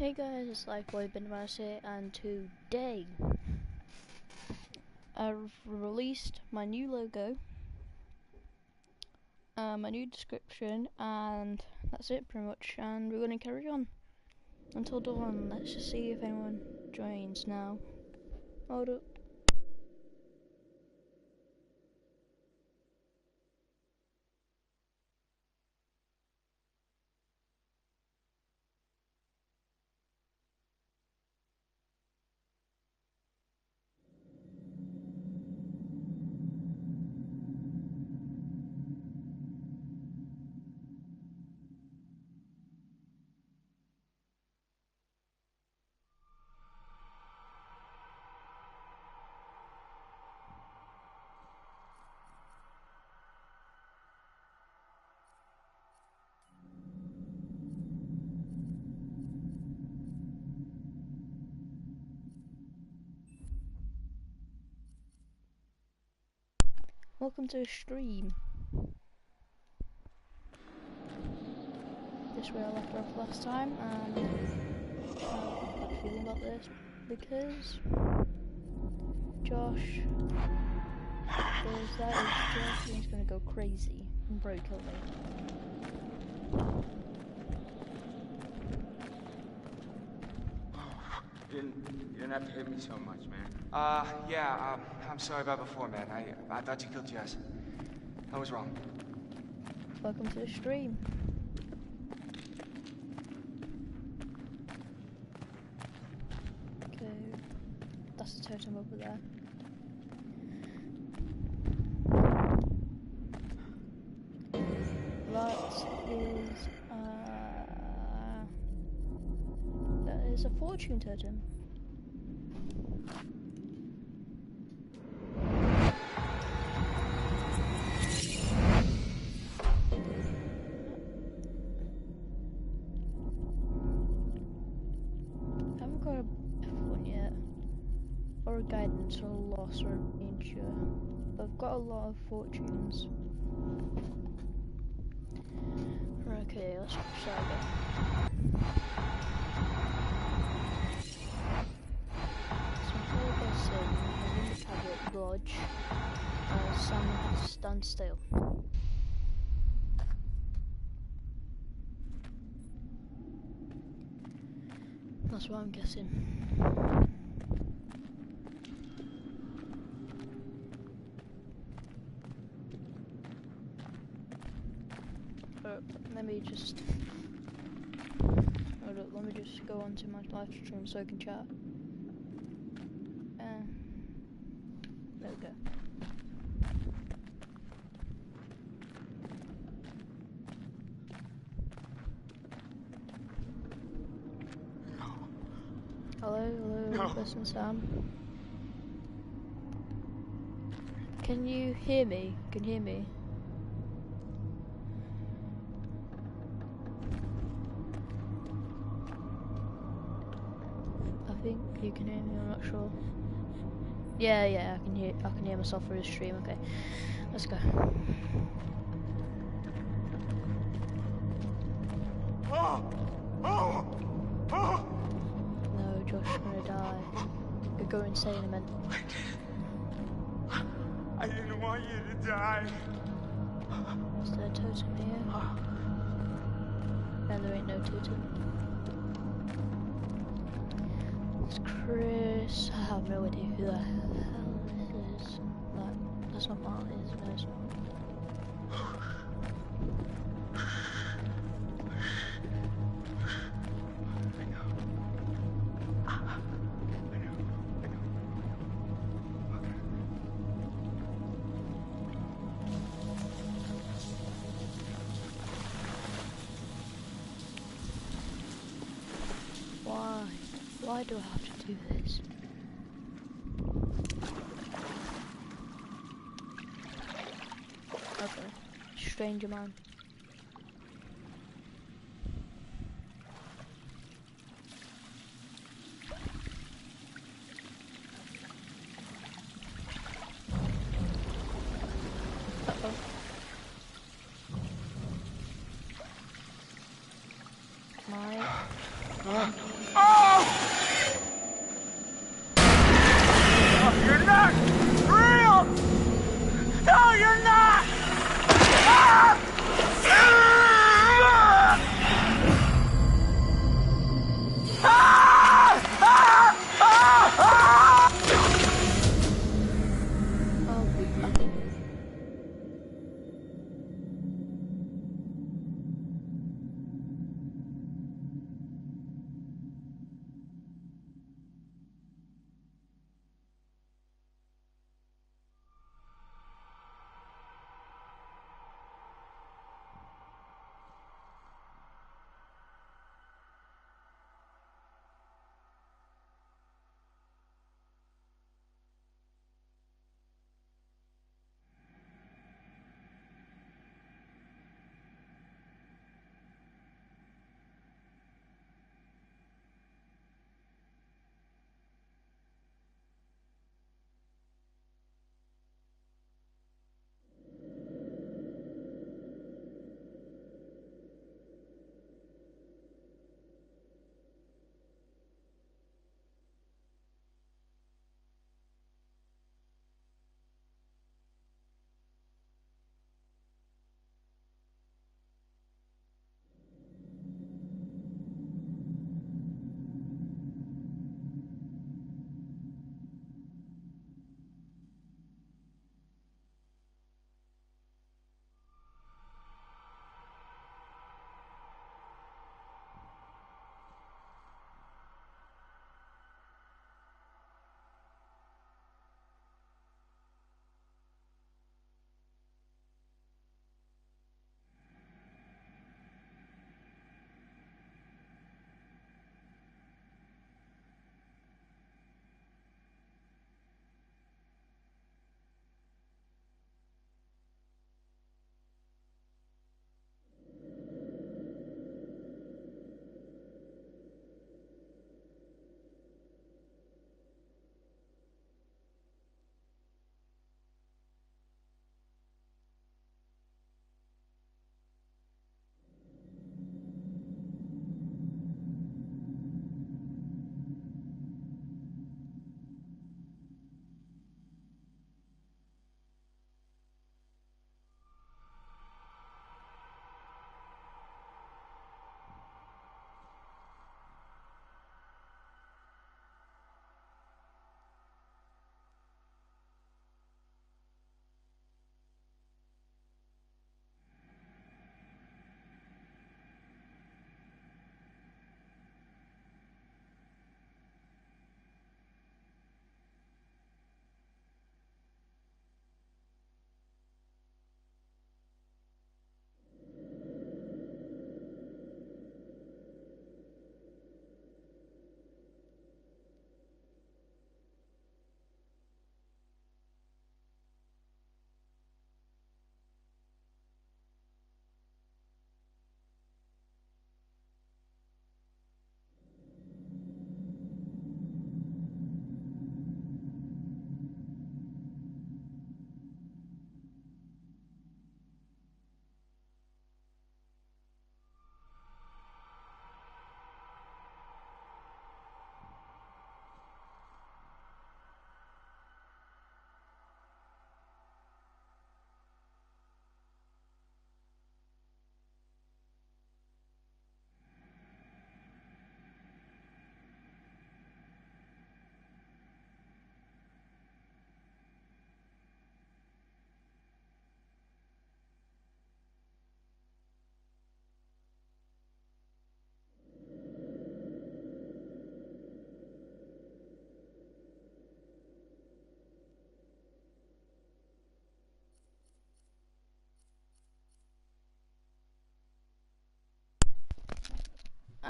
Hey guys, it's Lifeboy Benwas here, and today I've released my new logo, my new description, and that's it pretty much, and we're going to carry on until dawn. Let's just see if anyone joins now. Hold up. Welcome to the stream. This way I left off last time, and I have a bad feeling about this because Josh that is Josh, and he's gonna go crazy and bro kill me. You didn't have to hit me so much, man. I'm sorry about before, man. I thought you killed Jess. I was wrong. Welcome to the stream. Okay, that's the totem over there. That is a fortune totem. I haven't got a F1 yet, or a guidance, or a loss, or a danger, but I've got a lot of fortunes. Okay, let's try again. So I'm guessing in the tablet lodge, Sam has to stand still. That's what I'm guessing. Let me just hold up, let me just go onto my live stream so I can chat. There we go. Hello, person Sam. Can you hear me? Can you hear me? I think you can hear me, I'm not sure. Yeah, I can hear myself through the stream. Okay, let's go. No, Josh, you're gonna die. You'll go insane in a minute. I didn't want you to die. Is there a totem here? No, there ain't no totem. It's Chris. I have no idea who the hell this is. That's not Marty, is it? No, it's not. Why do I have to do this? Okay, stranger man. Uh-oh.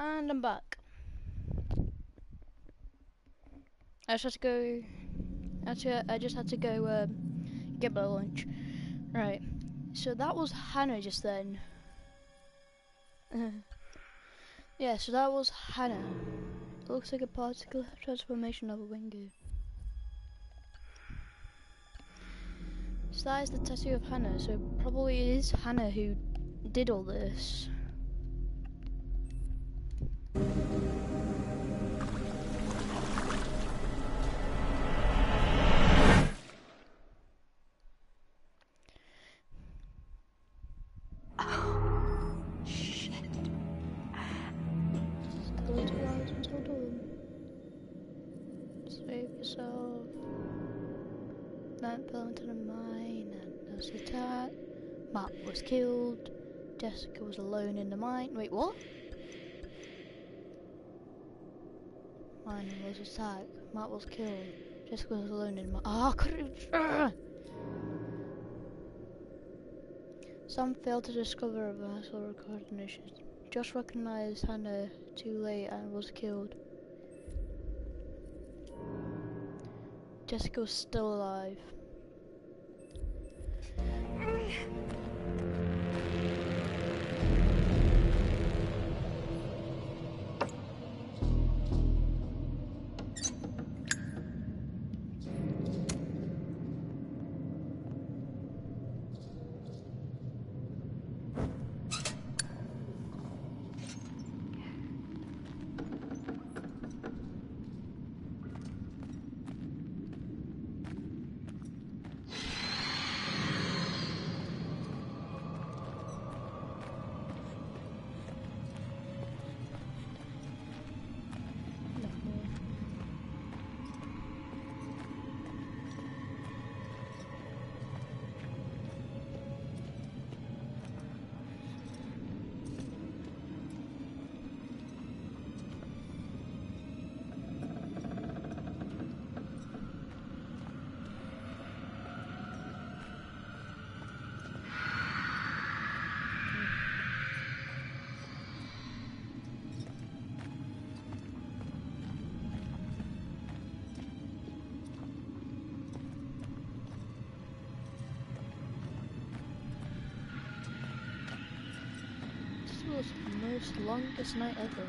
And I'm back. I just had to go. I just had to go get my lunch. Right. So that was Hannah just then. Yeah. So that was Hannah. It looks like a particle transformation of a Wingu. So that is the tattoo of Hannah. So probably it is Hannah who did all this. Go 2 hours until dawn. Save yourself. Matt fell into the mine and was attacked. Matt was killed. Jessica was alone in the mine. Wait, what? Mine was attacked. Matt was killed. Jessica was alone in the mine. Ah, Sam failed to discover a vessel recognition. Josh recognized Hannah too late and was killed. Jessica was still alive. This was the most longest night ever.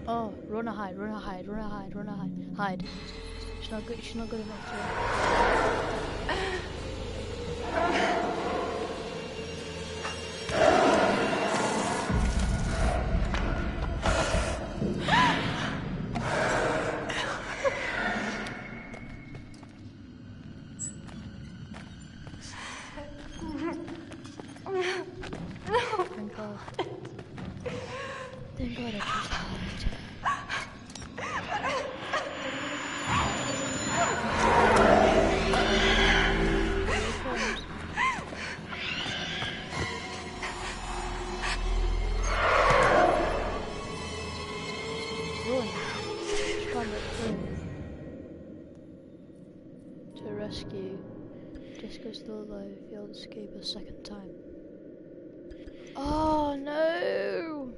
Oh, run or hide, run or hide, run or hide, run or hide. Hide. She's not good enough to Thank God. Thank God I just hide. Run. Just come run. To rescue. Jessica's still alive. Failed to escape a second time. Oh no!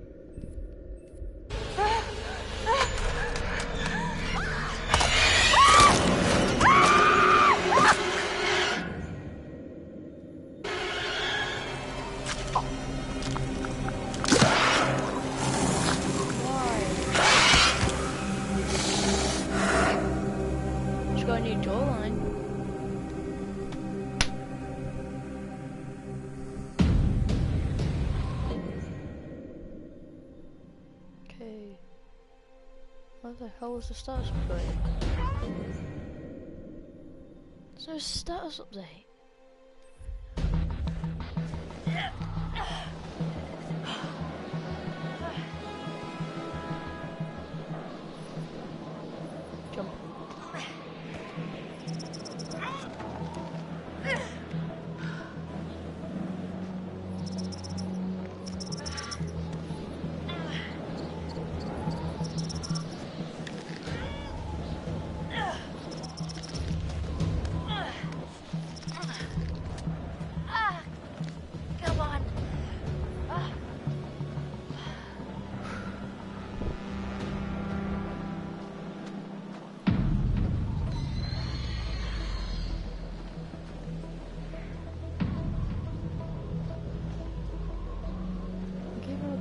She's got a new jawline. Okay. What the hell was the status update? There's no status update.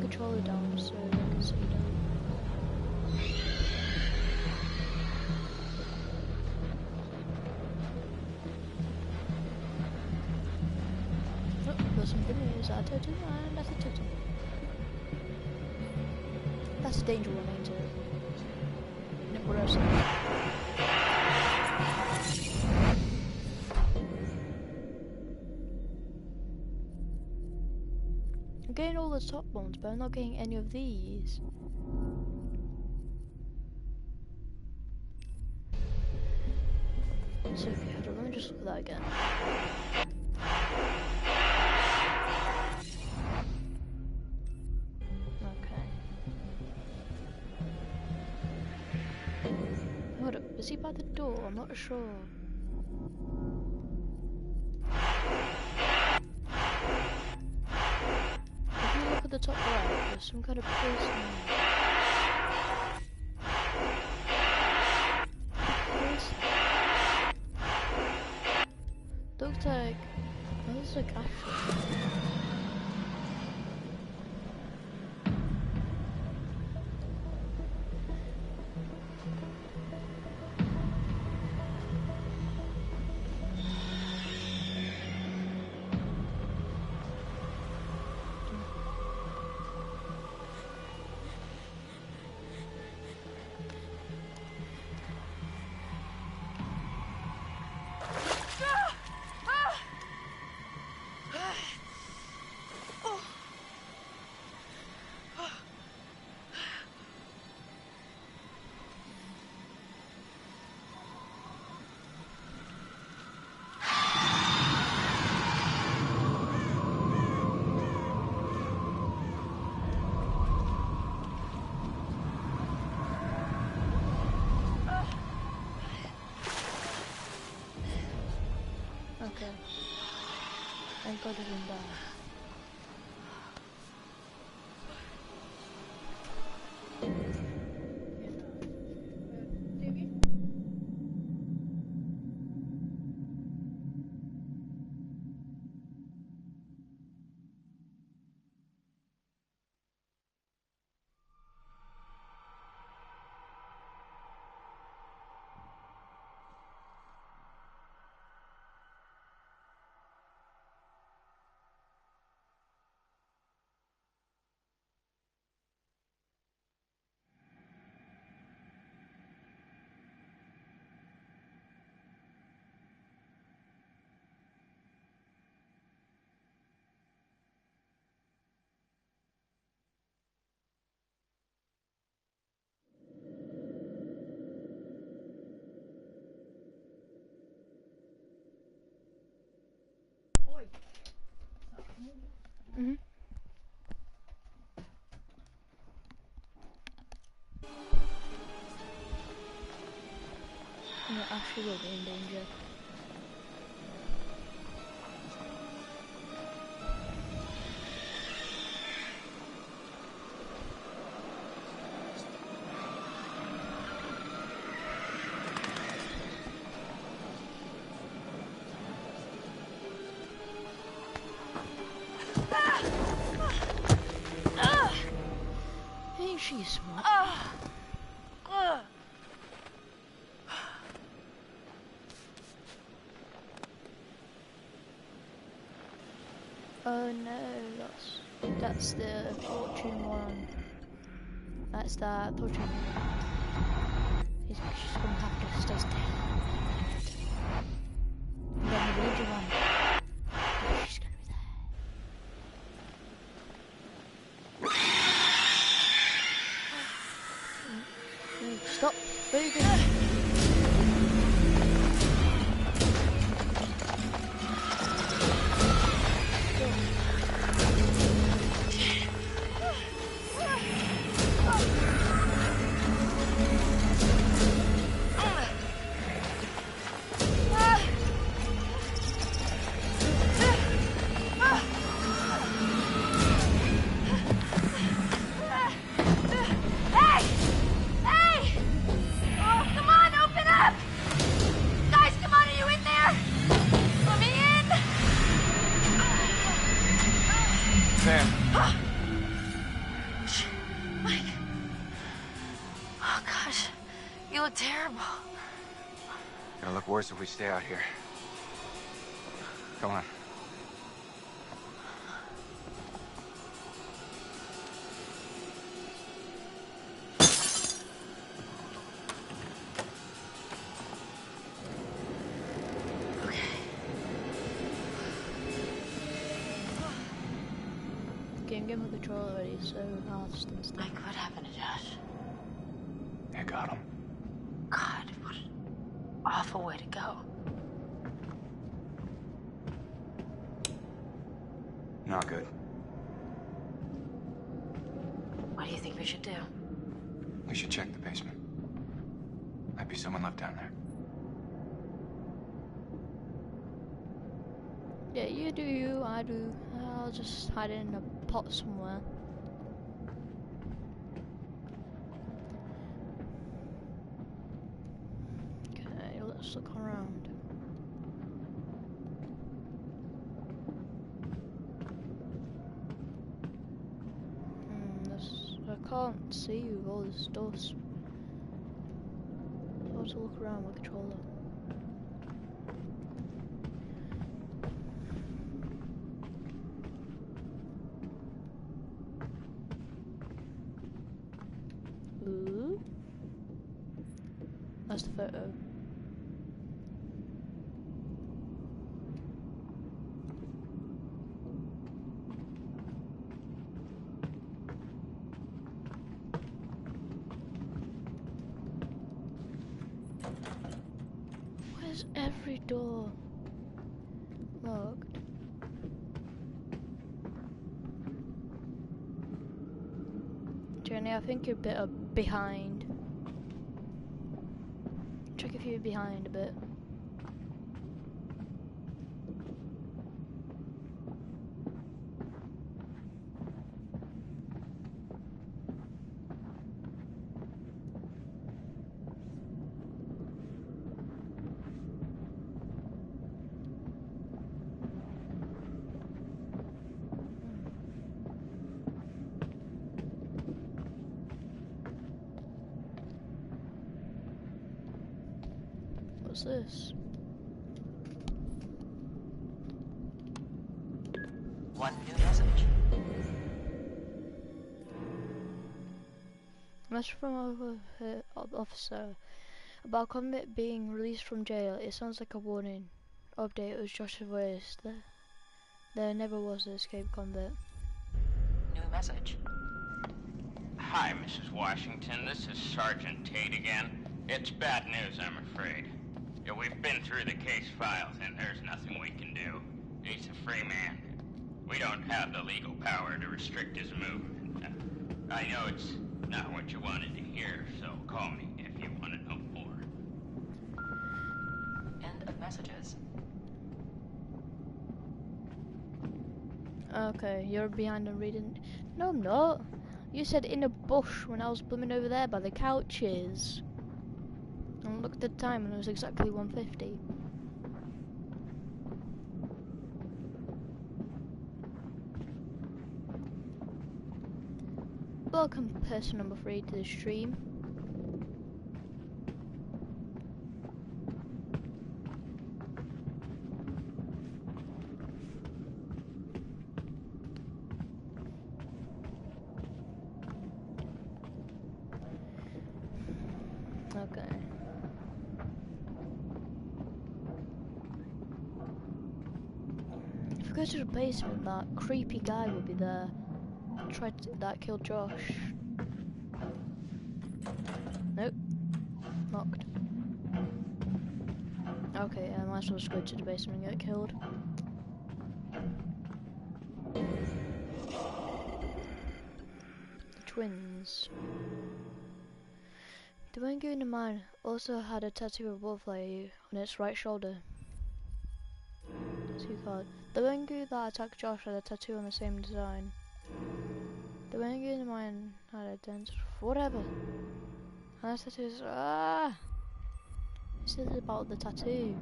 controller down so I can see them. Oh, got some good news. Is that a totem? And that's a totem. That's a danger one, ain't it? No, what else? I'm getting all the top ones, but I'm not getting any of these. So, hold on, let me just look at that again. Okay. Hold up, is he by the door? I'm not sure. If you look at the top right, there's some kind of person. Looks like... Oh, looks like Ashley. Okay. Thank God I didn't die. Mm-hmm. Yeah, Ashley will be in danger. Ain't she smart? Oh no, that's the fortune one. That's that fortune. She's gonna have to stay still. And then the danger one. Oh, she's gonna be there. Stop moving. Hey! Hey! Oh, come on! Gonna look worse if we stay out here. Come on. Game the control already, so I'll just instead. Mike, what happened to Josh? They got him. God, what an awful way to go. Not good. What do you think we should do? We should check the basement. Might be someone left down there. Yeah, you do you, I do. I'll just hide it in a pot somewhere. Okay, let's look around. I can't see with all this dust. I'll have to look around with the controller. Ooh. That's the photo. Where's every door locked? Jenny, I think you're a bit behind. Check if you're behind a bit. What's this? One new message. Message from officer about convict being released from jail. It sounds like a warning. Update. It was Josh's voice. There never was an escaped convict. New message. Hi, Mrs. Washington. This is Sergeant Tate again. It's bad news, I'm afraid. Yeah, we've been through the case files, and there's nothing we can do. He's a free man. We don't have the legal power to restrict his movement. I know it's not what you wanted to hear, so call me if you want to know more. End of messages. Okay, you're behind and reading. No, I'm not. You said in a bush when I was blooming over there by the couches. And looked at the time and it was exactly 1:50. Welcome, person number 3, to the stream. Okay. If we go to the basement, that creepy guy will be there. That killed Josh. Nope. Locked. Okay, I might as well just go to the basement and get killed. The twins. The Wengu in the mine also had a tattoo of a butterfly on its right shoulder. Tattoo card. The Wengu that attacked Josh had a tattoo on the same design. The Wengu in the mine had a dent. Whatever. And this tattoo is. This is about the tattoo.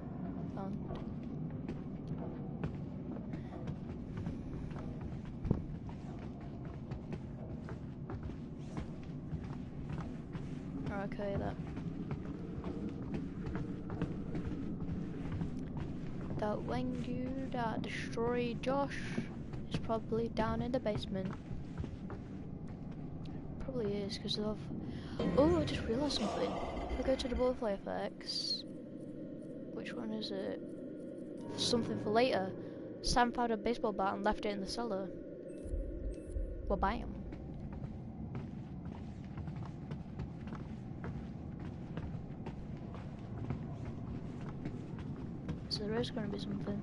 Okay, that. that when you that destroy Josh is probably down in the basement. Probably is because of. Oh, I just realised something. If I go to the butterfly effects, which one is it? Something for later. Sam found a baseball bat and left it in the cellar. Well, bam. So there is going to be something.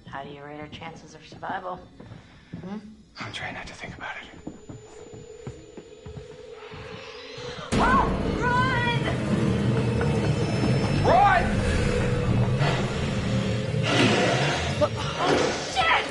How do you rate our chances of survival? Hmm? I'm trying not to think about it. Oh, run! Run! Oh, shit!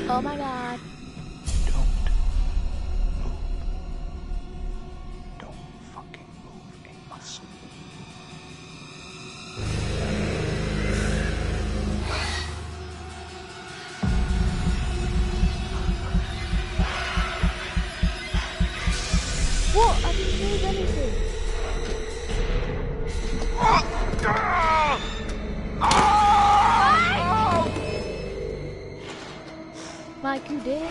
Oh my god. Don't fucking move a muscle. What? I didn't move anything. Mike, you did.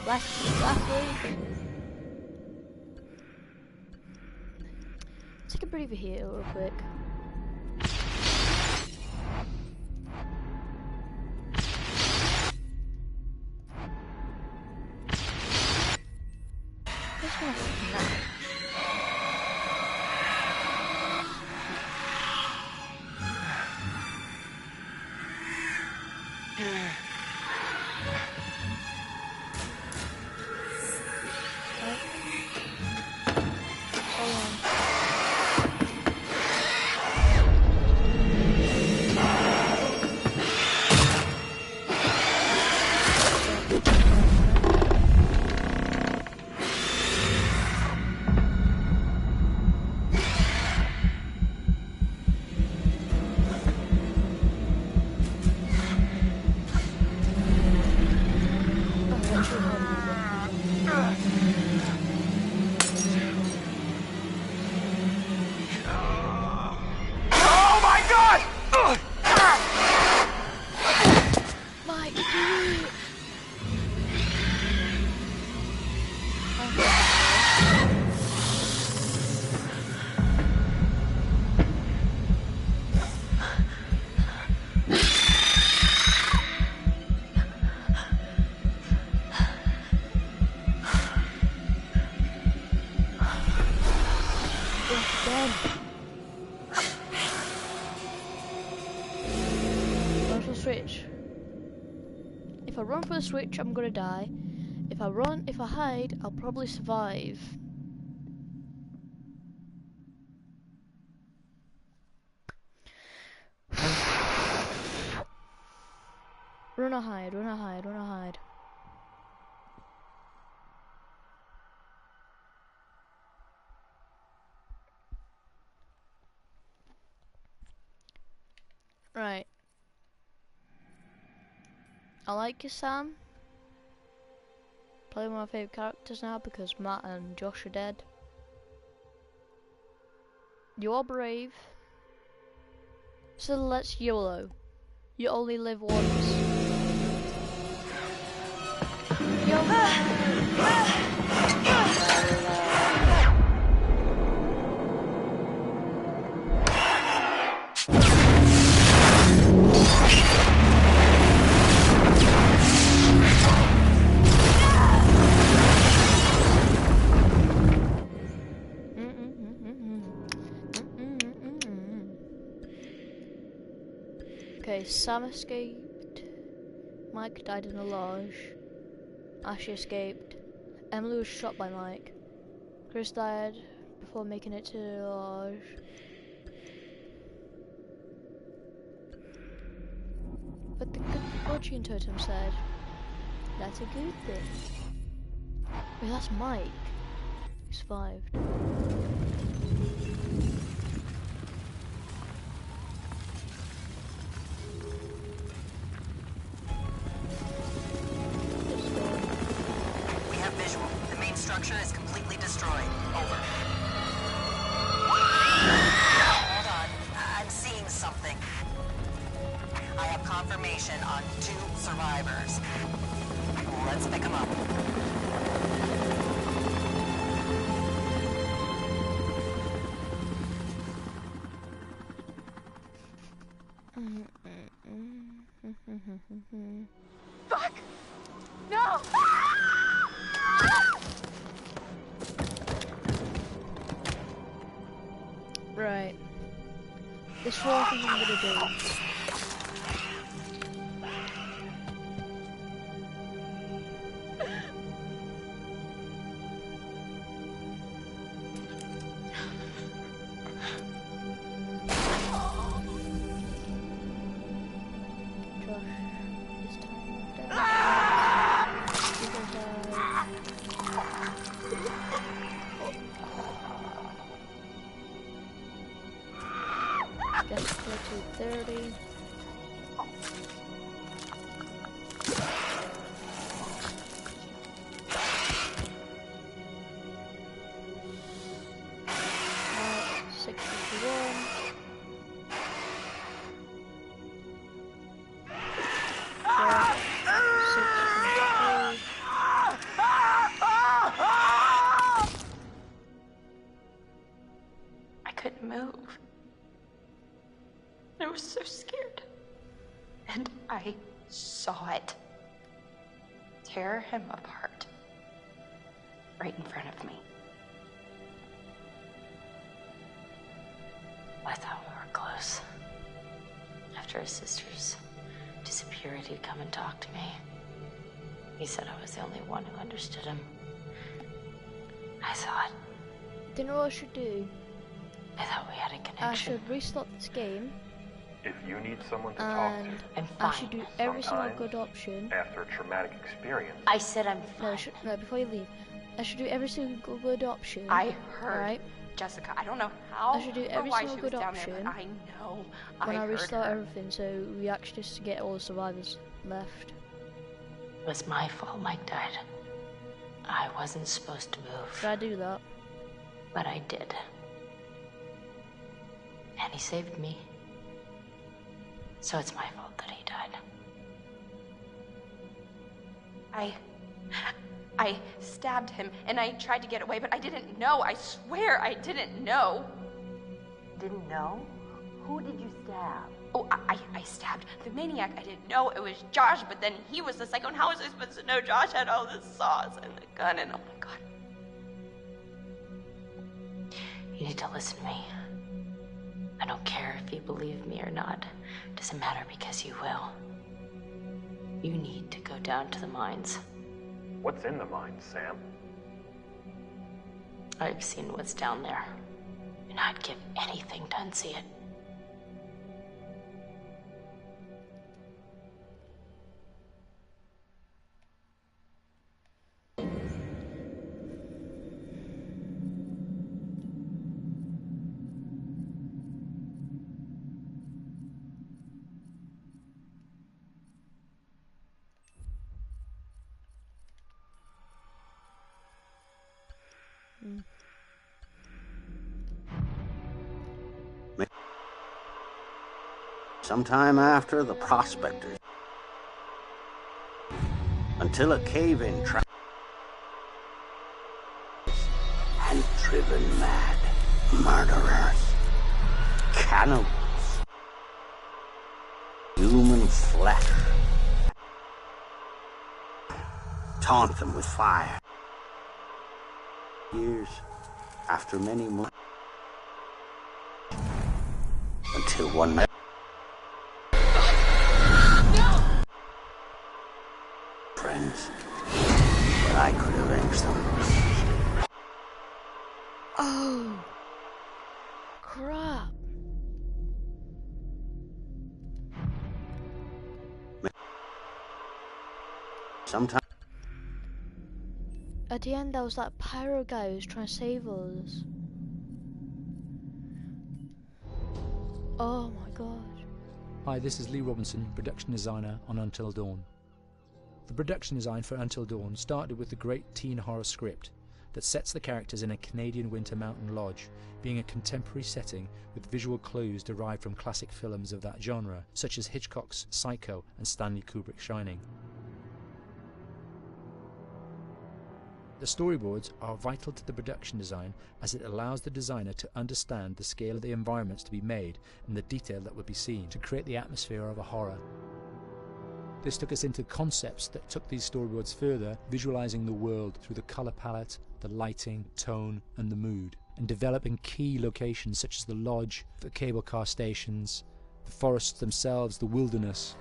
Lastly. Take a breather here real quick. This one's nice. Switch. If I run for the switch, I'm gonna die. If I hide, I'll probably survive. Run or hide, run or hide, run or hide. Right. I like you, Sam. Probably one of my favourite characters now because Matt and Josh are dead. You are brave. So let's YOLO. You only live once. YOLO! Okay, Sam escaped. Mike died in the lodge. Ashley escaped. Emily was shot by Mike. Chris died before making it to the lodge. But the Guardian Totem said, that's a good thing. Wait, that's Mike. He survived. We have visual. The main structure is completely destroyed. Over. Hold on. I'm seeing something. I have confirmation on 2 survivors. Let's pick them up. Fuck! No! Right. This is what I think I'm gonna do. Just go to 30. Right, 61. Yeah, 63. I couldn't move. I was so scared. And I saw it. Tear him apart. Right in front of me. I thought we were close. After his sister's disappeared, he'd come and talk to me. He said I was the only one who understood him. I thought Do you know what I should do? we had a I connection. should restart this game, If you need someone to talk and to I'm I fine. should do every single Sometimes. good option. after a traumatic experience, I said I'm No, fine. no, before you leave, I should do every single good option. I heard Right? Jessica. I don't know how I should do or every why single she was good down there, option but I know when I heard restart her. everything, so we actually just get all the survivors left. It was my fault Mike died. I wasn't supposed to move, Should I do that? but I did. And he saved me. So it's my fault that he died. I stabbed him and I tried to get away, but I didn't know. I swear I didn't know. Didn't know? Who did you stab? Oh, I stabbed the maniac. I didn't know it was Josh, but then he was the psycho. And how was I supposed to know Josh had all this sauce and the gun and oh my god. You need to listen to me. I don't care if you believe me or not. Doesn't matter because you will. You need to go down to the mines. what's in the mind, Sam? I've seen what's down there, and I'd give anything to unsee it. Sometime after the prospectors, until a cave-in trap and driven mad murderers, cannibals, human flesh, taunt them with fire. Years after many months, until one night crap. Sometimes At the end, there was that pyro guy who was trying to save us. Oh my god. Hi, this is Lee Robinson, production designer on Until Dawn. The production design for Until Dawn started with the great teen horror script that sets the characters in a Canadian winter mountain lodge, being a contemporary setting with visual clues derived from classic films of that genre, such as Hitchcock's Psycho and Stanley Kubrick's Shining. The storyboards are vital to the production design, as it allows the designer to understand the scale of the environments to be made and the detail that would be seen to create the atmosphere of a horror. This took us into concepts that took these storyboards further, visualizing the world through the color palette, the lighting, tone and the mood, and developing key locations such as the lodge, the cable car stations, the forests themselves, the wilderness.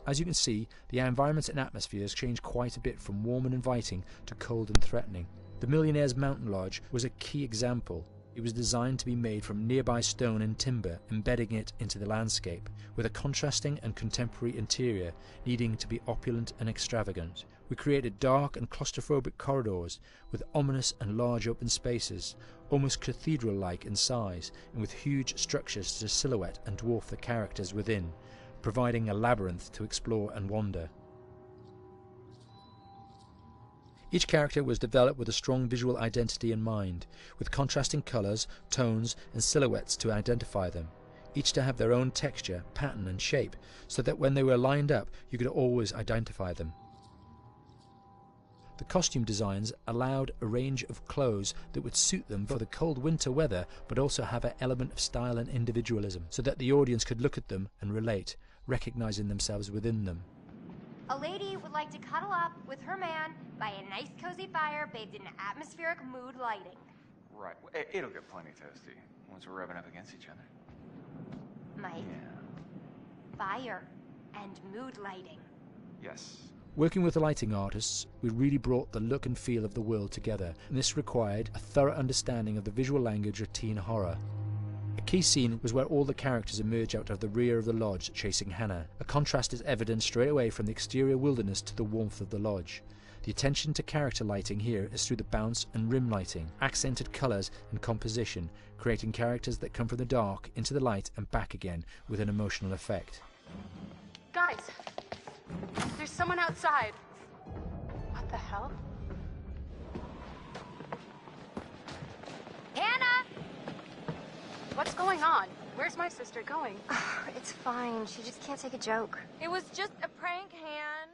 As you can see, the environments and atmospheres change quite a bit from warm and inviting to cold and threatening. The Millionaire's Mountain Lodge was a key example. It was designed to be made from nearby stone and timber, embedding it into the landscape, with a contrasting and contemporary interior needing to be opulent and extravagant. We created dark and claustrophobic corridors with ominous and large open spaces, almost cathedral-like in size, and with huge structures to silhouette and dwarf the characters within, providing a labyrinth to explore and wander. Each character was developed with a strong visual identity in mind, with contrasting colours, tones and silhouettes to identify them, each to have their own texture, pattern and shape, so that when they were lined up you could always identify them. The costume designs allowed a range of clothes that would suit them for the cold winter weather, but also have an element of style and individualism, so that the audience could look at them and relate, recognizing themselves within them. A lady would like to cuddle up with her man by a nice cozy fire bathed in atmospheric mood lighting. Right. It'll get plenty toasty once we're rubbing up against each other. Mike, Yeah. fire and mood lighting. Yes. Working with the lighting artists, we really brought the look and feel of the world together, and this required a thorough understanding of the visual language of teen horror. A key scene was where all the characters emerge out of the rear of the lodge chasing Hannah. A contrast is evident straight away from the exterior wilderness to the warmth of the lodge. The attention to character lighting here is through the bounce and rim lighting, accented colours and composition, creating characters that come from the dark into the light and back again with an emotional effect. Guys, there's someone outside. What the hell? Hannah! What's going on? Where's my sister going? It's fine. She just can't take a joke. It was just a prank, Han.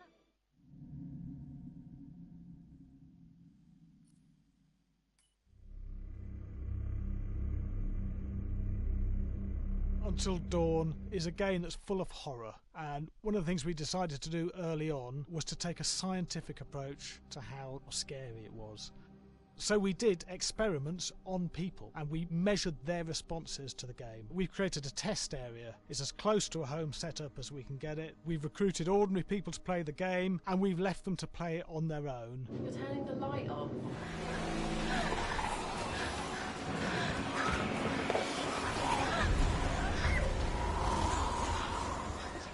Until Dawn is a game that's full of horror, and one of the things we decided to do early on was to take a scientific approach to how scary it was. So we did experiments on people and we measured their responses to the game. We've created a test area. It's as close to a home setup as we can get it. We've recruited ordinary people to play the game and we've left them to play it on their own. You're turning the light on.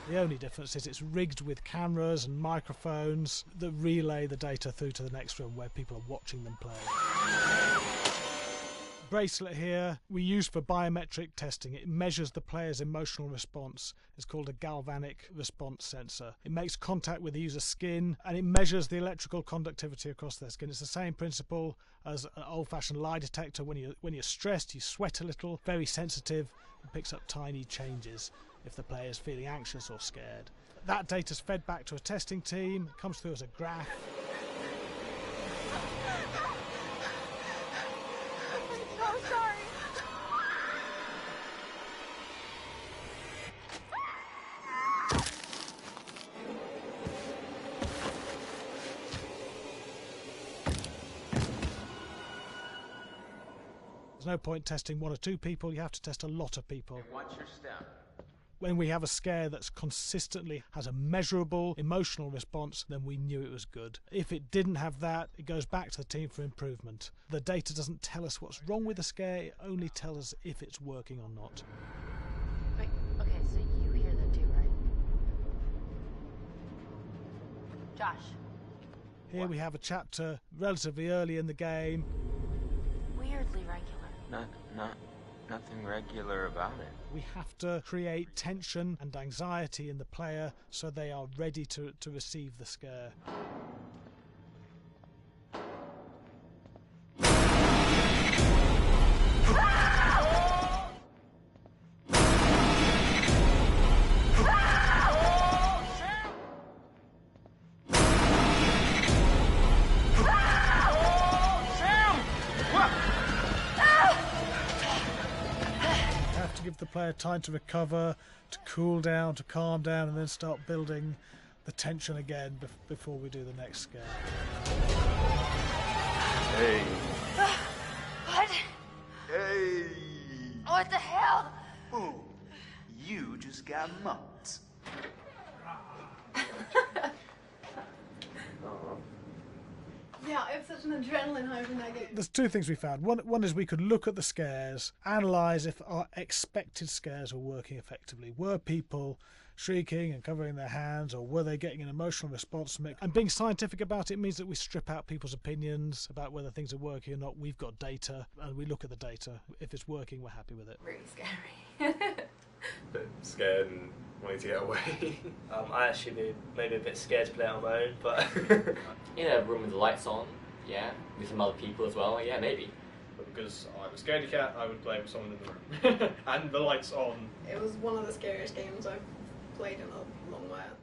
The only difference is it's rigged with cameras and microphones that relay the data through to the next room where people are watching them play. Bracelet here we use for biometric testing. It measures the player's emotional response. It's called a galvanic response sensor. It makes contact with the user's skin and it measures the electrical conductivity across their skin. It's the same principle as an old-fashioned lie detector. When you're stressed, you sweat a little, very sensitive, and picks up tiny changes if the player is feeling anxious or scared. That data's fed back to a testing team, comes through as a graph. I'm so sorry. There's no point testing one or two people, you have to test a lot of people. Hey, watch your step. When we have a scare that's consistently has a measurable emotional response, then we knew it was good. If it didn't have that, it goes back to the team for improvement. The data doesn't tell us what's wrong with the scare, it only tells us if it's working or not. Wait, okay, so you hear that too, right? Josh. Here we have a chapter relatively early in the game. Weirdly regular. Nothing regular about it. We have to create tension and anxiety in the player so they are ready to receive the scare. Give the player time to recover, to cool down, to calm down, and then start building the tension again before we do the next scare. Hey. What? Hey. What the hell? Oh, you just got mumped. Yeah, I have such an adrenaline high from that game. There's two things we found. One is we could look at the scares, analyse if our expected scares were working effectively. Were people shrieking and covering their hands, or were they getting an emotional response from it? And being scientific about it means that we strip out people's opinions about whether things are working or not. We've got data, and we look at the data. If it's working, we're happy with it. Really scary. Bit scared and wanting to get away. I actually be maybe a bit scared to play on my own, but in a room with the lights on, yeah, with some other people as well, yeah, maybe. But because I'm a scaredy cat, I would play with someone in the room. And the lights on. It was one of the scariest games I've played in a long while.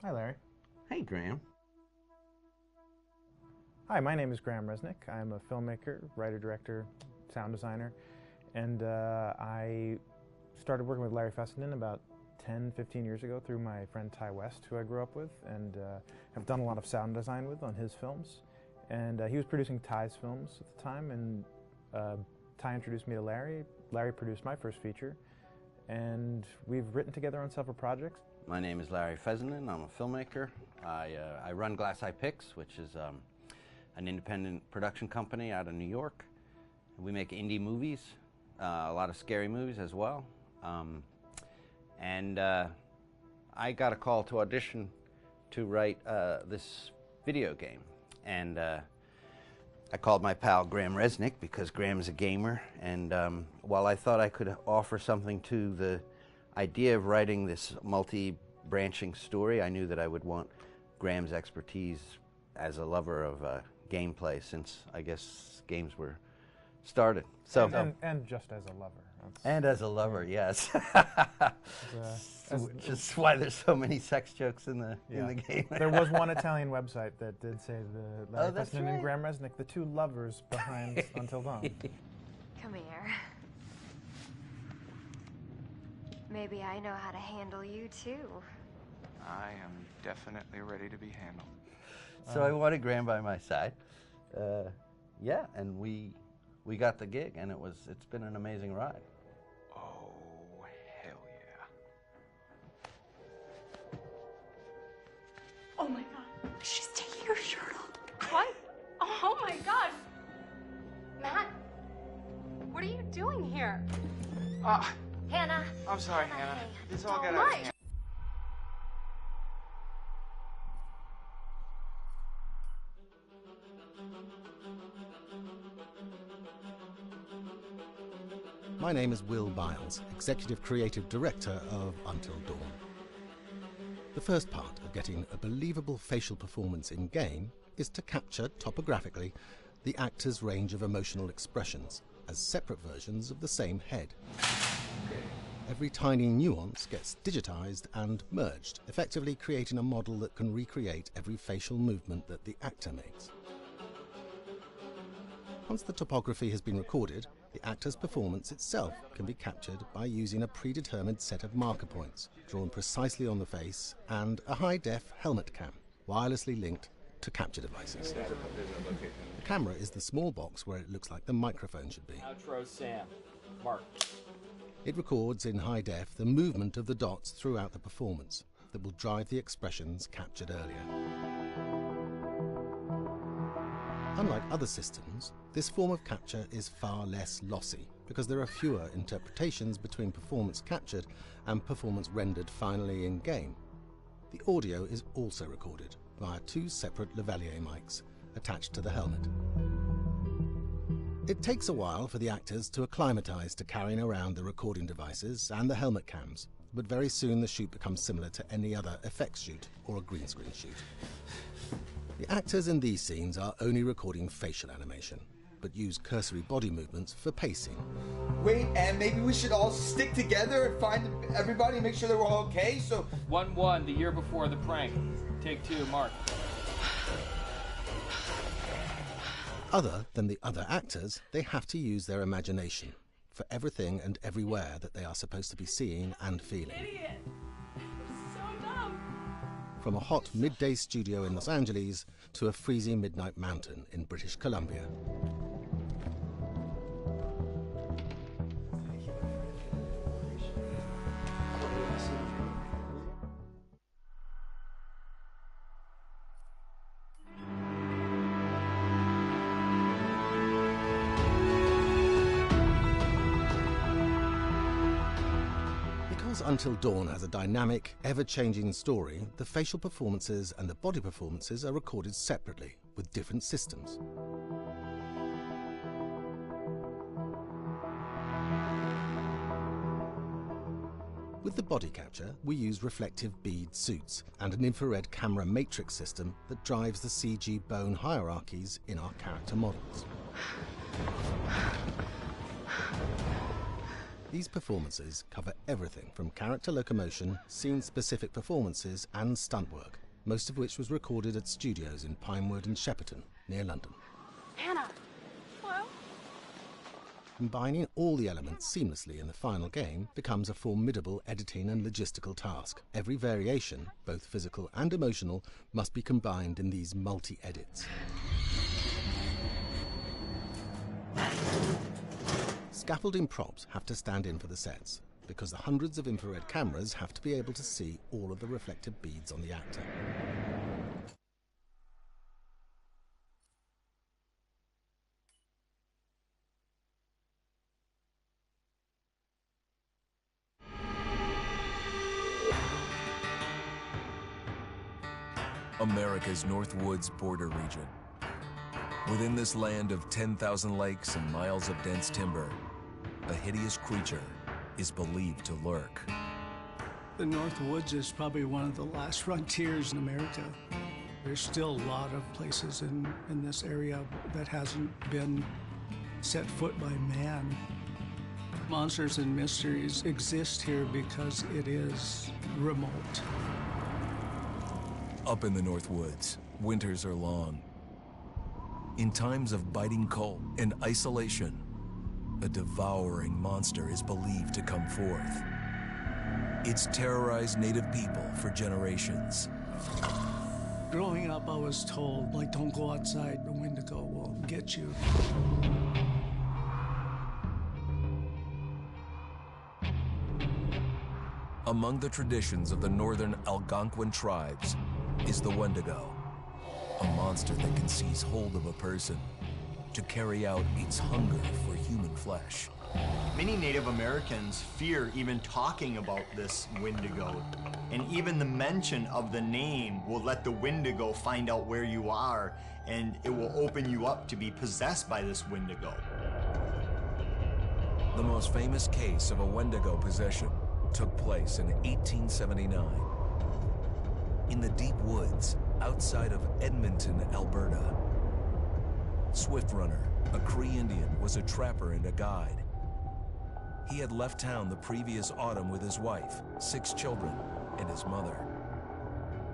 Hi, Larry. Hey, Graham. Hi, my name is Graham Resnick. I'm a filmmaker, writer, director, sound designer, and I started working with Larry Fessenden about 10, 15 years ago through my friend Ty West, who I grew up with, and have done a lot of sound design with on his films. And he was producing Ty's films at the time, and Ty introduced me to Larry. Larry produced my first feature, and we've written together on several projects. My name is Larry Fessenden. I'm a filmmaker. I run Glass Eye Pix, which is an independent production company out of New York. We make indie movies, a lot of scary movies as well. And I got a call to audition to write this video game. And I called my pal Graham Resnick because Graham's a gamer. And while I thought I could offer something to the idea of writing this multi-branching story, I knew that I would want Graham's expertise as a lover of gameplay, since I guess games were started. So and just as a lover. And as a lover, yes. Just why there's so many sex jokes in the game. There was one Italian website that did say the Larry that's Fessenden right. and Graham Resnick, the two lovers behind Until Dawn. Come here. Maybe I know how to handle you too. I am definitely ready to be handled. So I wanted Graham by my side. Yeah, and we got the gig, and it's been an amazing ride. Oh, hell yeah. Oh my god. She's taking her shirt off. What? Oh my god. Matt, what are you doing here? Hannah. I'm sorry, Hannah. This all got out of What? hand. My name is Will Biles, Executive Creative Director of Until Dawn. The first part of getting a believable facial performance in-game is to capture, topographically, the actor's range of emotional expressions as separate versions of the same head. Every tiny nuance gets digitized and merged, effectively creating a model that can recreate every facial movement that the actor makes. Once the topography has been recorded, the actor's performance itself can be captured by using a predetermined set of marker points drawn precisely on the face and a high-def helmet cam, wirelessly linked to capture devices. The camera is the small box where it looks like the microphone should be. Outro Sam. Mark. It records in high def the movement of the dots throughout the performance that will drive the expressions captured earlier. Unlike other systems, this form of capture is far less lossy because there are fewer interpretations between performance captured and performance rendered finally in-game. The audio is also recorded via two separate lavalier mics attached to the helmet. It takes a while for the actors to acclimatise to carrying around the recording devices and the helmet cams, but very soon the shoot becomes similar to any other effects shoot or a green screen shoot. The actors in these scenes are only recording facial animation, but use cursory body movements for pacing. Wait, and maybe we should all stick together and find everybody and make sure they're all okay, so... 1-1, the year before the prank. Take 2, Mark. Other than the other actors, they have to use their imagination for everything and everywhere that they are supposed to be seeing and feeling. Idiot! So dumb! From a hot midday studio in Los Angeles to a freezing midnight mountain in British Columbia. Until Dawn has a dynamic, ever-changing story, the facial performances and the body performances are recorded separately, with different systems. With the body capture, we use reflective bead suits and an infrared camera matrix system that drives the CG bone hierarchies in our character models. These performances cover everything from character locomotion, scene-specific performances and stunt work, most of which was recorded at studios in Pinewood and Shepperton, near London. Anna! Hello? Combining all the elements seamlessly in the final game becomes a formidable editing and logistical task. Every variation, both physical and emotional, must be combined in these multi-edits. Scaffolding props have to stand in for the sets, because the hundreds of infrared cameras have to be able to see all of the reflective beads on the actor. America's North Woods border region. Within this land of 10,000 lakes and miles of dense timber, a hideous creature is believed to lurk. The North Woods is probably one of the last frontiers in America. There's still a lot of places in this area that hasn't been set foot by man. Monsters and mysteries exist here because it is remote. Up in the North Woods, winters are long. In times of biting cold and isolation, a devouring monster is believed to come forth. It's terrorized native people for generations. Growing up, I was told, like, don't go outside, the Wendigo will get you. Among the traditions of the northern Algonquin tribes is the Wendigo, a monster that can seize hold of a person to carry out its hunger for human flesh. Many Native Americans fear even talking about this Wendigo, and even the mention of the name will let the Wendigo find out where you are, and it will open you up to be possessed by this Wendigo. The most famous case of a Wendigo possession took place in 1879 in the deep woods outside of Edmonton, Alberta. Swift Runner, a Cree Indian, was a trapper and a guide. He had left town the previous autumn with his wife, 6 children, and his mother.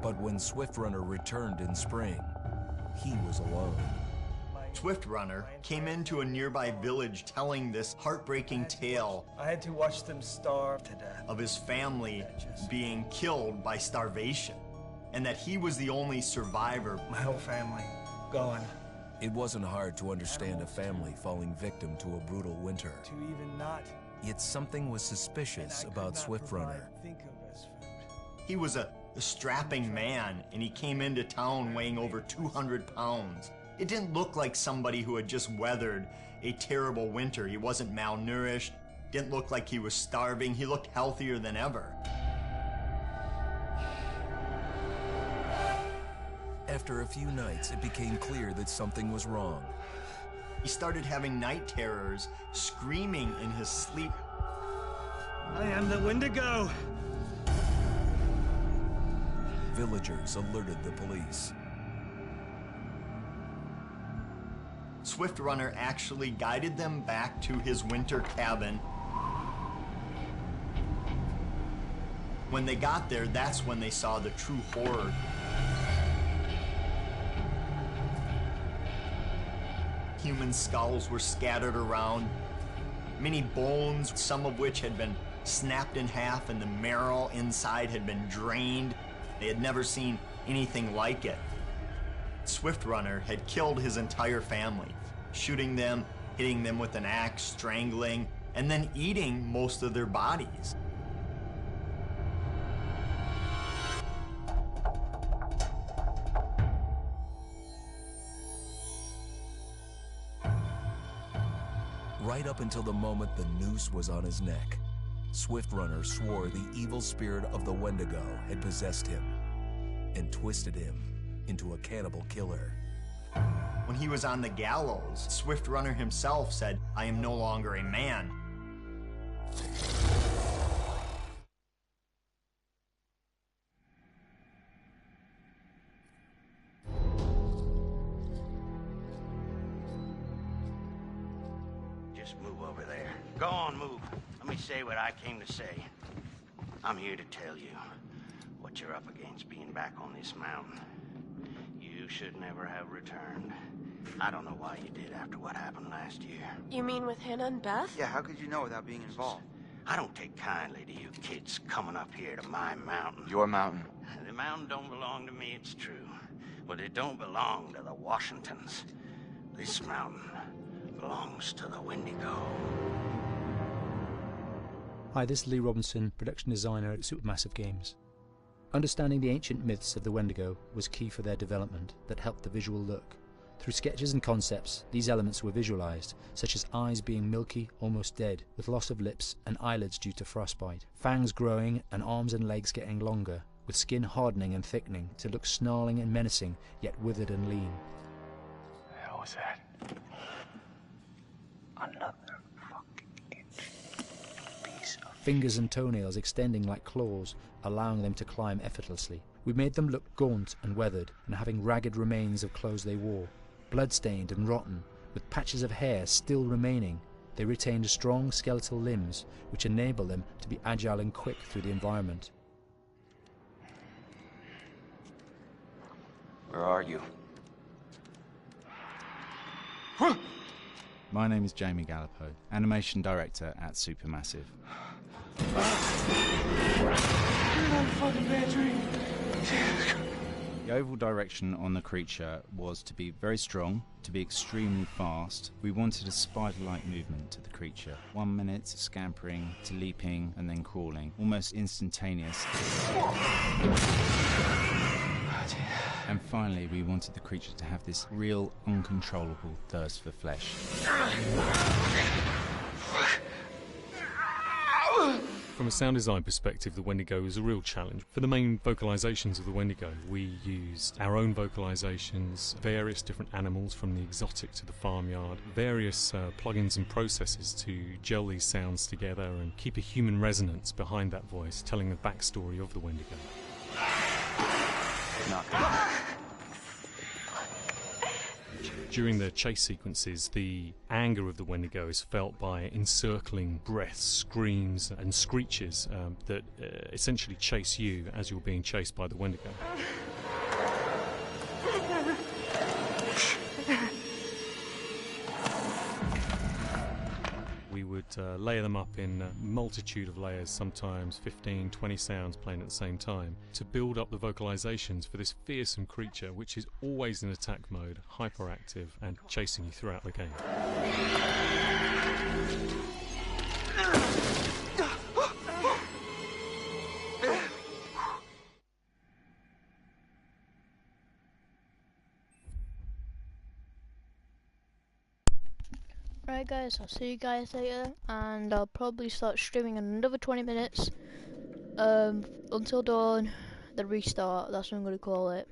But when Swift Runner returned in spring, he was alone. Swift Runner came into a nearby village telling this heartbreaking tale. I had to watch them starve to death. Of his family being killed by starvation. and that he was the only survivor. My whole family gone. It wasn't hard to understand a family falling victim to a brutal winter. To even not. Yet something was suspicious about Swift Runner. He was a strapping man, and he came into town weighing over 200 pounds. It didn't look like somebody who had just weathered a terrible winter. He wasn't malnourished, didn't look like he was starving. He looked healthier than ever. After a few nights, it became clear that something was wrong. He started having night terrors, screaming in his sleep. I am the Wendigo! Villagers alerted the police. Swift Runner actually guided them back to his winter cabin. When they got there, that's when they saw the true horror. Human skulls were scattered around, many bones, some of which had been snapped in half, and the marrow inside had been drained. They had never seen anything like it. Swift Runner had killed his entire family, shooting them, hitting them with an axe, strangling, and then eating most of their bodies. Right up until the moment the noose was on his neck, Swift Runner swore the evil spirit of the Wendigo had possessed him and twisted him into a cannibal killer. When he was on the gallows, Swift Runner himself said, "I am no longer a man." Just move over there. Go on, move. Let me say what I came to say. I'm here to tell you what you're up against being back on this mountain. You should never have returned. I don't know why you did after what happened last year. You mean with Hannah and Beth? Yeah, how could you know without being involved? I don't take kindly to you kids coming up here to my mountain. Your mountain? The mountain don't belong to me, it's true. But it don't belong to the Washingtons. This mountain belongs to the Wendigo. Hi, this is Lee Robinson, production designer at Supermassive Games. Understanding the ancient myths of the Wendigo was key for their development that helped the visual look. Through sketches and concepts, these elements were visualized, such as eyes being milky, almost dead, with loss of lips and eyelids due to frostbite, fangs growing and arms and legs getting longer, with skin hardening and thickening to look snarling and menacing, yet withered and lean. What the hell was that? Another fucking piece of... Fingers and toenails extending like claws, allowing them to climb effortlessly. We made them look gaunt and weathered, and having ragged remains of clothes they wore. Blood-stained and rotten, with patches of hair still remaining, they retained strong skeletal limbs, which enable them to be agile and quick through the environment. Where are you? My name is Jamie Gallipo, animation director at Supermassive. The overall direction on the creature was to be very strong, to be extremely fast. We wanted a spider-like movement to the creature. 1 minute scampering to leaping and then crawling, almost instantaneous. And finally, we wanted the creature to have this real, uncontrollable thirst for flesh. From a sound design perspective, the Wendigo was a real challenge. For the main vocalizations of the Wendigo, we used our own vocalizations, various different animals from the exotic to the farmyard, various plugins and processes to gel these sounds together and keep a human resonance behind that voice, telling the backstory of the Wendigo. During the chase sequences, the anger of the Wendigo is felt by encircling breaths, screams and screeches that essentially chase you as you're being chased by the Wendigo. We would layer them up in a multitude of layers, sometimes 15, 20 sounds playing at the same time, to build up the vocalizations for this fearsome creature which is always in attack mode, hyperactive, and chasing you throughout the game. Right guys, I'll see you guys later, and I'll probably start streaming in another 20 minutes, until dawn, the restart, that's what I'm going to call it.